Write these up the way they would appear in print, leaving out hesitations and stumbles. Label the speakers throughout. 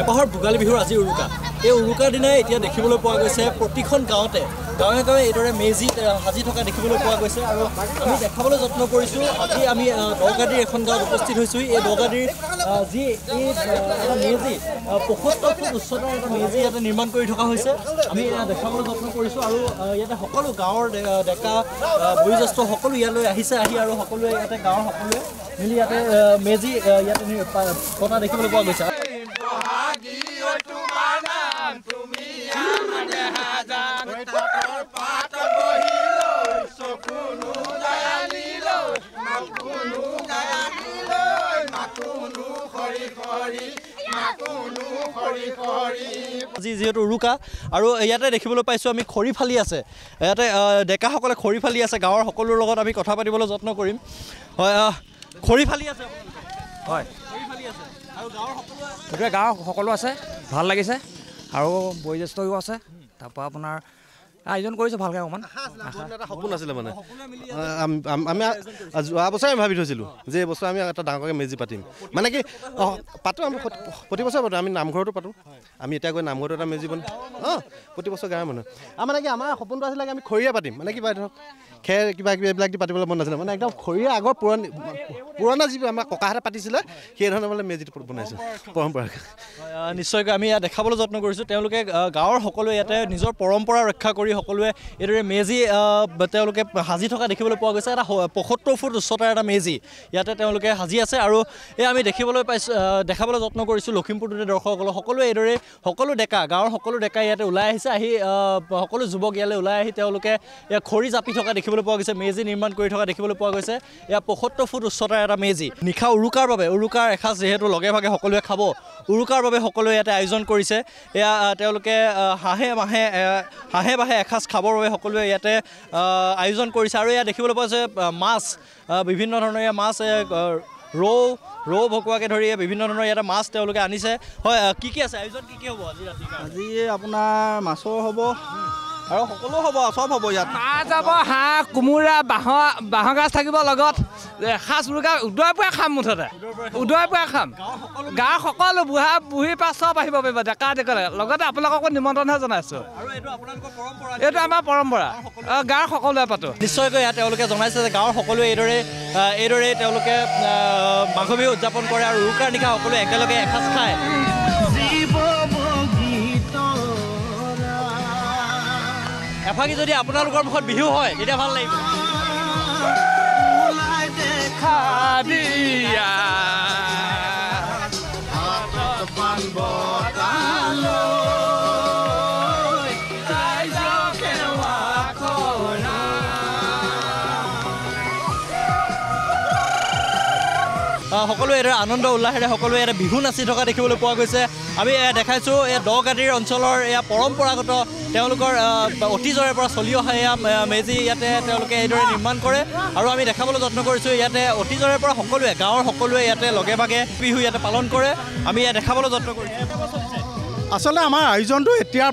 Speaker 1: হেপাহৰ ভোগালী বিহুৰ আজি উৰুকা এই উৰুকাৰ দিনাই এতিয়া দেখিবলৈ পোৱা গৈছে প্ৰতিখন গাঁৱতে গাঁৱে গাঁৱে এইদৰে মেজি সাজি থকা দেখিবলৈ পোৱা গৈছে আৰু আমি দেখাবলৈ যত্ন কৰিছোঁ আজি আমি দগাদিৰ এখন গাঁৱত উপস্থিত হৈছোঁ এই দগাদিৰ যি এই এটা মেজি ৭৫ ফুট উচ্চতাৰ এটা মেজি ইয়াতে নিৰ্মাণ কৰি থকা হৈছে আমি দেখাবলৈ যত্ন কৰিছোঁ আৰু ইয়াতে সকলো গাঁৱৰ ডেকা বয়োজ্যেষ্ঠ সকলো ইয়ালৈ আহিছে আহি আৰু সকলোৱে ইয়াতে গাঁৱৰ সকলোৱে মিলি ইয়াতে মেজি ইয়াতে পতা দেখিবলৈ পোৱা গৈছে আজি যেহেতু উৰুকা আৰু ইয়াতে দেখিবলৈ পাইছোঁ আমি খৰি ফালি আছে ইয়াতে ডেকাসকলে খৰি ফালি আছে গাঁৱৰ সকলোৰ লগত আমি কথা পাতিবলৈ যত্ন কৰিম হয় খৰি ফালি আছে
Speaker 2: হয়
Speaker 1: খৰি ফালি আছে আৰু গাঁৱৰ সকলো
Speaker 2: গোটেই গাঁৱৰ সকলো আছে ভাল লাগিছে আৰু বয়োজ্যেষ্ঠও আছে তাৰপৰা আপোনাৰ আয়োজন কৰিছোঁ ভালকৈ অকণমান
Speaker 3: এটা সপোন আছিলে মানে আমি যোৱা বছৰে আমি ভাবি থৈছিলোঁ যে এই বছৰ আমি এটা ডাঙৰকৈ মেজি পাতিম মানে কি পাতোঁ আমি প্ৰতি বছৰে পাতোঁ আমি নামঘৰতো পাতোঁ আমি এতিয়া গৈ নামঘৰতো এটা মেজি বনাম প্ৰতি বছৰ গাঁৱৰ মানুহ আৰু মানে কি আমাৰ সপোনটো আছিলে আমি খৰিয়ে পাতিম মানে কিবা ধৰক খেৰ কিবা কিবি এইবিলাক দি পাতিবলৈ মন নাছিলে মানে একদম খৰিয়ে আগৰ পুৰণা যিবোৰ আমাৰ ককাহঁতে পাতিছিলে সেইধৰণে মানে মেজিটো বনাইছোঁ পৰম্পৰাকৈ
Speaker 1: নিশ্চয়কৈ আমি ইয়াত দেখাবলৈ যত্ন কৰিছোঁ তেওঁলোকে গাঁৱৰ সকলোৱে ইয়াতে নিজৰ পৰম্পৰা ৰক্ষা কৰি সকলোৱে এইদৰে মেজি তেওঁলোকে সাজি থকা দেখিবলৈ পোৱা গৈছে এটা ৭৫ ফুট উচ্চতাৰ এটা মেজি ইয়াতে তেওঁলোকে সাজি আছে আৰু এই আমি দেখাবলৈ যত্ন কৰিছোঁ লখিমপুৰ টুডে দৰ্শকসকলক সকলোৱে এইদৰে সকলো ডেকা গাঁৱৰ সকলো ডেকা ইয়াতে ওলাই আহিছে আহি সকলো যুৱক ইয়ালৈ ওলাই আহি তেওঁলোকে ইয়াত খৰি জাপি থকা দেখিবলৈ পোৱা গৈছে মেজি নিৰ্মাণ কৰি থকা দেখিবলৈ পোৱা গৈছে এয়া ৭৫ ফুট উচ্চতাৰ এটা মেজি নিশা উৰুকাৰ বাবে উৰুকাৰ এসাঁজ যিহেতু লগে ভাগে সকলোৱে খাব উৰুকাৰ বাবে সকলোৱে ইয়াতে আয়োজন কৰিছে এয়া তেওঁলোকে হাঁহে বাঁহে এসাঁজ খাবৰ বাবে সকলোৱে ইয়াতে আয়োজন কৰিছে আৰু ইয়াত দেখিবলৈ পোৱা গৈছে মাছ বিভিন্ন ধৰণৰ মাছ ৰৌ ভকুৱাকে ধৰি বিভিন্ন ধৰণৰ ইয়াতে মাছ তেওঁলোকে আনিছে হয় কি আছে আয়োজন কি হ'ব আজি ৰাতি
Speaker 4: আজি আপোনাৰ মাছৰ হ'ব আৰু সকলো হ'ব চব হ'ব ইয়াত
Speaker 2: মাছ যাব হাঁহ কোমোৰা বাঁহৰ গাজ থাকিব লগত এসাঁজ উৰুকা উদয় পুৱা খাম মুঠতে উদয় পুৱা খাম গাঁৱৰ সকলো বুঢ়া বুঢ়ী পৰা চব আহিব পাৰিব ডেকা ডেকালে লগতে আপোনালোককো নিমন্ত্ৰণহে জনাইছোঁ এইটো আমাৰ পৰম্পৰা গাঁৱৰ সকলোৱে পাতোঁ
Speaker 1: নিশ্চয়কৈ ইয়াত তেওঁলোকে জনাইছে যে গাঁৱৰ সকলোৱে এইদৰে তেওঁলোকে মাঘ বিহু উদযাপন কৰে আৰু উৰুকাৰ নিশা সকলোৱে একেলগে এসাঁজ খায় এফাকি যদি আপোনালোকৰ মুখত বিহু হয় তেতিয়া ভাল লাগিব সকলোৱে এইদৰে আনন্দ উল্লাহেৰে সকলোৱে ইয়াতে বিহু নাচি থকা দেখিবলৈ পোৱা গৈছে আমি দেখাইছোঁ এই দগাদিৰ অঞ্চলৰ এয়া পৰম্পৰাগত তেওঁলোকৰ অতীজৰে পৰা চলি অহা এয়া মেজি ইয়াতে তেওঁলোকে এইদৰে নিৰ্মাণ কৰে আৰু আমি দেখাবলৈ যত্ন কৰিছোঁ ইয়াতে অতীজৰে পৰা সকলোৱে গাঁৱৰ সকলোৱে ইয়াতে লগে ভাগে বিহু ইয়াতে পালন কৰে আমি ইয়াত দেখাবলৈ যত্ন কৰিছোঁ
Speaker 4: আচলতে আমাৰ আয়োজনটো এতিয়াৰ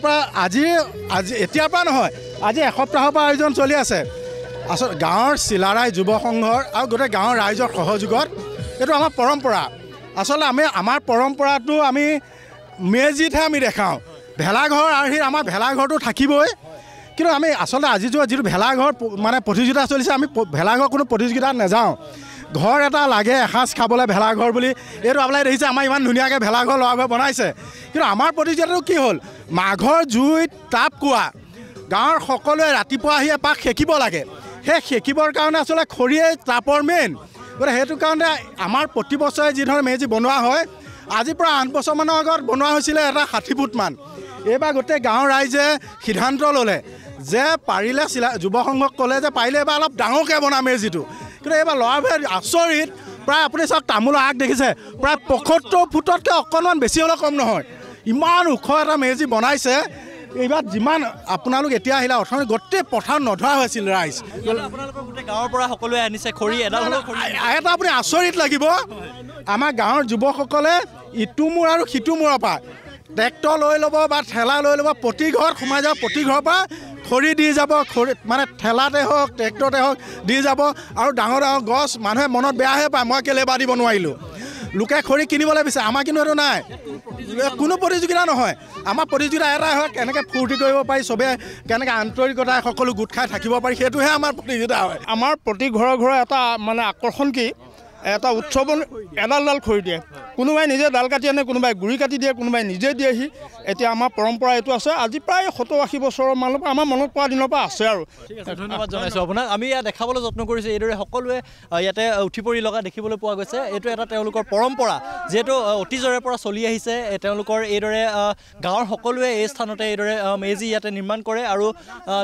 Speaker 4: পৰা নহয় আজি এসপ্তাহৰ পৰা আয়োজন চলি আছে আচলতে গাঁৱৰ চিলাৰাই যুৱ সংঘৰ আৰু গোটেই গাঁৱৰ ৰাইজৰ সহযোগত এইটো আমাৰ পৰম্পৰা আচলতে আমাৰ পৰম্পৰাটো আমি মেজিতহে আমি দেখাওঁ ভেলাঘৰ আৰ্হিৰ আমাৰ ভেলাঘৰটো থাকিবই কিন্তু আমি আচলতে আজি যিটো ভেলাঘৰ মানে প্ৰতিযোগিতা চলিছে আমি ভেলাঘৰ কোনো প্ৰতিযোগিতাত নাযাওঁ ঘৰ এটা লাগে এসাঁজ খাবলৈ ভেলাঘৰ বুলি এইটো আপোনালোকে দেখিছে আমাৰ ইমান ধুনীয়াকৈ ভেলাঘৰ ল'ৰাঘৰ বনাইছে কিন্তু আমাৰ প্ৰতিযোগিতাটো কি হ'ল মাঘৰ জুইত তাপ কোৱা গাঁৱৰ সকলোৱে ৰাতিপুৱা আহি এপাক সেকিব লাগে সেই সেকিবৰ কাৰণে আচলতে খৰিয়েই তাপৰ মেইন গতিকে সেইটো কাৰণে আমাৰ প্ৰতি বছৰে যি ধৰণে মেজি বনোৱা হয় আজিৰ পৰা 8 বছৰমানৰ আগত বনোৱা হৈছিলে এটা 60 ফুটমান এইবাৰ গোটেই গাঁৱৰ ৰাইজে সিদ্ধান্ত ল'লে যে পাৰিলে যুৱ সংঘক ক'লে যে পাৰিলে এইবাৰ অলপ ডাঙৰকৈ বনাম মেজিটো কিন্তু এইবাৰ ল'ৰাবোৰে আচৰিত প্ৰায় আপুনি চাওক তামোলৰ আগ দেখিছে প্ৰায় ৭৫ ফুটতকৈ অকণমান বেছি হ'লেও কম নহয় ইমান ওখ এটা মেজি বনাইছে এইবাৰ যিমান আপোনালোক এতিয়া আহিলে অৰ্থনীতি গোটেই পথাৰ নধৰা হৈছিল ৰাইজ
Speaker 1: আপোনালোকৰ গোটেই গাঁৱৰ পৰা সকলোৱে আনিছে খৰি এডাল
Speaker 4: এটা আপুনি আচৰিত লাগিব আমাৰ গাঁৱৰ যুৱকসকলে ইটো মূৰ আৰু সিটো মূৰৰ পৰা ট্ৰেক্টৰ লৈ ল'ব বা ঠেলা লৈ ল'ব প্ৰতি ঘৰত সোমাই যাব প্ৰতি ঘৰৰ পৰা খৰি দি যাব খৰি মানে ঠেলাতে হওক ট্ৰেক্টৰতে হওক দি যাব আৰু ডাঙৰ ডাঙৰ গছ মানুহে মনত বেয়াহে পায় মই কেলে বাঢ়িব নোৱাৰিলোঁ লোকে খৰি কিনিবলৈ বিচাৰে আমাৰ কিন্তু এইটো নাই কোনো প্ৰতিযোগিতা নহয় আমাৰ প্ৰতিযোগিতা এটাই হয় কেনেকৈ ফূৰ্তি কৰিব পাৰি চবে কেনেকৈ আন্তৰিকতাই সকলো গোট খাই থাকিব পাৰি সেইটোহে আমাৰ প্ৰতিযোগিতা হয়
Speaker 5: আমাৰ প্ৰতি ঘৰে এটা মানে আকৰ্ষণ কি এটা উৎসৱ এডাল খৰি দিয়ে কোনোবাই নিজে ডাল কাটি আনে কোনোবাই গুৰি কাটি দিয়ে কোনোবাই নিজে দিয়েহি এতিয়া আমাৰ পৰম্পৰা এইটো আছে আজি প্ৰায় 70-80 বছৰৰ মানৰ পৰা আমাৰ মনত পৰা দিনৰ পৰা আছে আৰু
Speaker 1: ধন্যবাদ জনাইছোঁ আপোনাক আমি ইয়াত দেখাবলৈ যত্ন কৰিছোঁ এইদৰে সকলোৱে ইয়াতে উঠি পৰি লগা দেখিবলৈ পোৱা গৈছে এইটো এটা তেওঁলোকৰ পৰম্পৰা যিহেতু অতীজৰে পৰা চলি আহিছে তেওঁলোকৰ এইদৰে গাঁৱৰ সকলোৱে এই স্থানতে এইদৰে মেজি ইয়াতে নিৰ্মাণ কৰে আৰু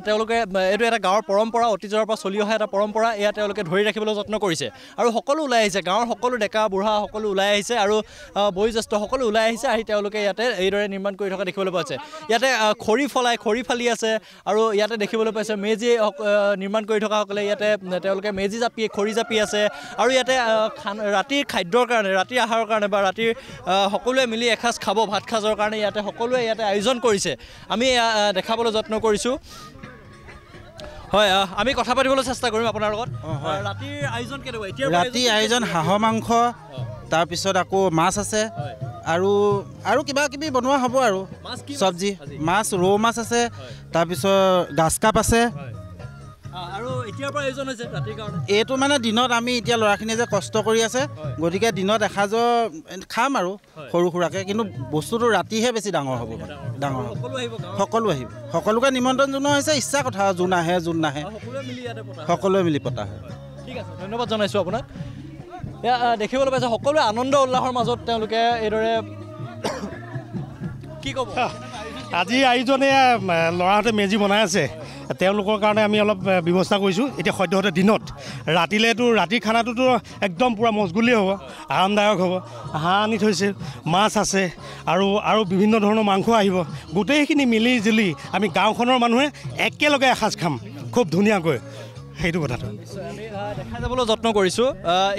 Speaker 1: তেওঁলোকে এইটো এটা গাঁৱৰ পৰম্পৰা অতীজৰে পৰা চলি অহা এটা পৰম্পৰা এয়া তেওঁলোকে ধৰি ৰাখিবলৈ যত্ন কৰিছে আৰু সকলো ওলাই আহিছে গাঁৱৰ সকলো ডেকা বুঢ়া সকলো ওলাই আহিছে আৰু বয়োজ্যেষ্ঠ সকলো ওলাই আহিছে আহি তেওঁলোকে ইয়াতে এইদৰে নিৰ্মাণ কৰি থকা দেখিবলৈ পোৱা যায় ইয়াতে খৰি ফালি আছে আৰু ইয়াতে দেখিবলৈ পাইছে মেজি নিৰ্মাণ কৰি থকাসকলে ইয়াতে তেওঁলোকে মেজি জাপি খৰি জাপি আছে আৰু ইয়াতে ৰাতিৰ খাদ্যৰ কাৰণে ৰাতিৰ আহাৰৰ কাৰণে বা ৰাতিৰ সকলোৱে মিলি এসাঁজ খাব ভাত সাঁজৰ কাৰণে ইয়াতে সকলোৱে ইয়াতে আয়োজন কৰিছে আমি দেখাবলৈ যত্ন কৰিছোঁ হয় আমি কথা পাতিবলৈ চেষ্টা কৰিম আপোনাৰ লগত ৰাতিৰ আয়োজন কেনেকুৱা এতিয়া
Speaker 6: ৰাতিৰ আয়োজন হাঁহৰ মাংস তাৰপিছত আকৌ মাছ আছে আৰু কিবা কিবি বনোৱা হ'ব আৰু চব্জি মাছ ৰৌ মাছ আছে তাৰপিছত গাছ কাপ আছে
Speaker 1: আৰু এতিয়াৰ পৰা আয়োজন হৈছে ৰাতিৰ কাৰণে
Speaker 6: এইটো মানে দিনত আমি এতিয়া ল'ৰাখিনিয়ে যে কষ্ট কৰি আছে গতিকে দিনত এসাঁজৰ খাম আৰু সৰু সুৰাকৈ কিন্তু বস্তুটো ৰাতিহে বেছি ডাঙৰ হ'ব ডাঙৰ হ'ব সকলো আহিব সকলোকে নিমন্ত্ৰণ জনোৱা হৈছে ইচ্ছা কথা যোন আহে যোন নাহে সকলোৱে মিলি পতা হয়
Speaker 1: ঠিক আছে ধন্যবাদ জনাইছোঁ আপোনাক এয়া দেখিবলৈ পাইছে সকলোৱে আনন্দ উল্লাসৰ মাজত তেওঁলোকে এইদৰে কি ক'ব
Speaker 5: আজি আয়োজনে ল'ৰাহঁতে মেজি বনাই আছে তেওঁলোকৰ কাৰণে আমি অলপ ব্যৱস্থা কৰিছোঁ এতিয়া সদ্যহতে দিনত ৰাতিলেতো ৰাতিৰ খানাটোতো একদম পূৰা মজগুলিয়ে হ'ব আৰামদায়ক হ'ব হাঁহ আনি থৈছে মাছ আছে আৰু বিভিন্ন ধৰণৰ মাংস আহিব গোটেইখিনি মিলি জুলি আমি গাঁওখনৰ মানুহে একেলগে এসাঁজ খাম খুব ধুনীয়াকৈ সেইটো কথাটো
Speaker 1: আমি দেখা যাবলৈ যত্ন কৰিছোঁ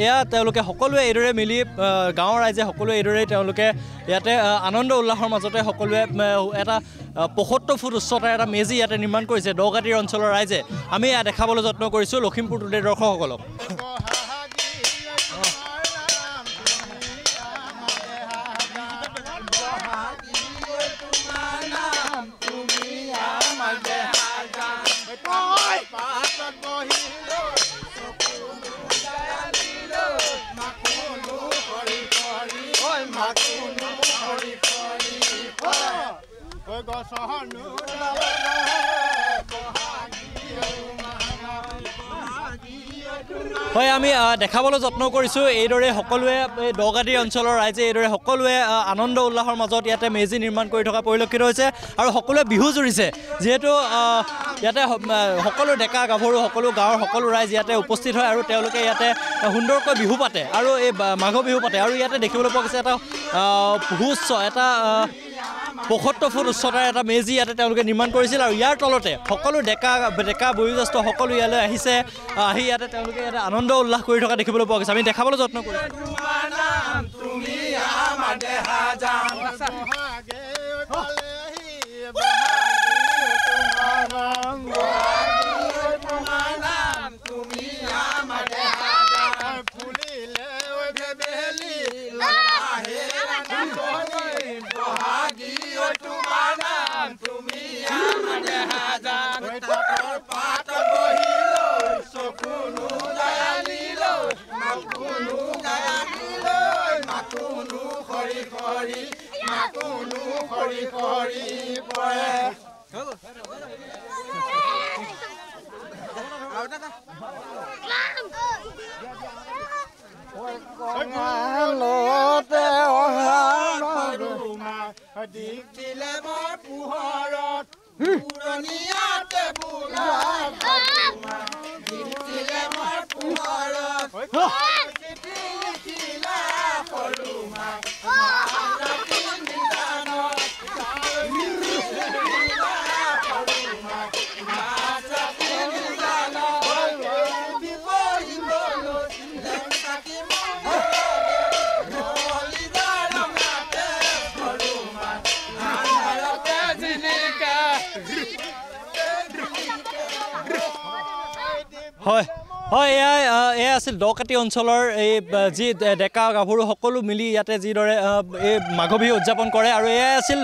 Speaker 1: এয়া তেওঁলোকে সকলোৱে এইদৰে মিলি গাঁৱৰ ৰাইজে সকলোৱে এইদৰেই তেওঁলোকে ইয়াতে আনন্দ উল্লাসৰ মাজতে সকলোৱে এটা ৭৫ ফুট উচ্চতাৰ এটা মেজি ইয়াতে নিৰ্মাণ কৰিছে দগাটিৰ অঞ্চলৰ ৰাইজে আমি এয়া দেখাবলৈ যত্ন কৰিছোঁ লখিমপুৰ টুডেৰ দৰ্শকসকলক হয় আমি দেখাবলৈ যত্ন কৰিছোঁ এইদৰে সকলোৱে এই দগাটিৰ অঞ্চলৰ ৰাইজে এইদৰে সকলোৱে আনন্দ উল্লাসৰ মাজত ইয়াতে মেজি নিৰ্মাণ কৰি থকা পৰিলক্ষিত হৈছে আৰু সকলোৱে বিহু জুৰিছে যিহেতু ইয়াতে সকলো ডেকা গাভৰু সকলো গাঁৱৰ সকলো ৰাইজ ইয়াতে উপস্থিত হয় আৰু তেওঁলোকে ইয়াতে সুন্দৰকৈ বিহু পাতে আৰু এই মাঘ বিহু পাতে আৰু ইয়াতে দেখিবলৈ পোৱা গৈছে এটা সুউচ্চ এটা ৭৫ ফুট উচ্চতাৰ এটা মেজি ইয়াতে তেওঁলোকে নিৰ্মাণ কৰিছিল আৰু ইয়াৰ তলতে সকলো ডেকা বয়োজ্যেষ্ঠ সকলো ইয়ালৈ আহিছে আহি ইয়াতে তেওঁলোকে ইয়াতে আনন্দ উল্লাস কৰি থকা দেখিবলৈ পোৱা গৈছে আমি দেখাবলৈ যত্ন কৰিছোঁ হয় হয় এয়া আছিল দকাটি অঞ্চলৰ এই যি ডেকা গাভৰু সকলো মিলি ইয়াতে যিদৰে এই মাঘ বিহু উদযাপন কৰে আৰু এয়াই আছিল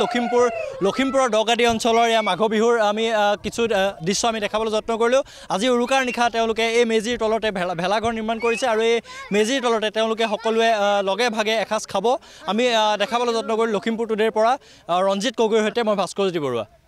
Speaker 1: লখিমপুৰৰ দকাটি অঞ্চলৰ এয়া মাঘ বিহুৰ আমি কিছু দৃশ্য আমি দেখাবলৈ যত্ন কৰিলোঁ আজি উৰুকাৰ নিশা তেওঁলোকে এই মেজিৰ তলতে ভেলাঘৰ নিৰ্মাণ কৰিছে আৰু এই মেজিৰ তলতে তেওঁলোকে সকলোৱে লগে ভাগে এসাঁজ খাব আমি দেখাবলৈ যত্ন কৰিলোঁ লখিমপুৰ টুডেৰ পৰা ৰঞ্জিত গগৈৰ সৈতে মই ভাস্কৰজ্যোতি বৰুৱা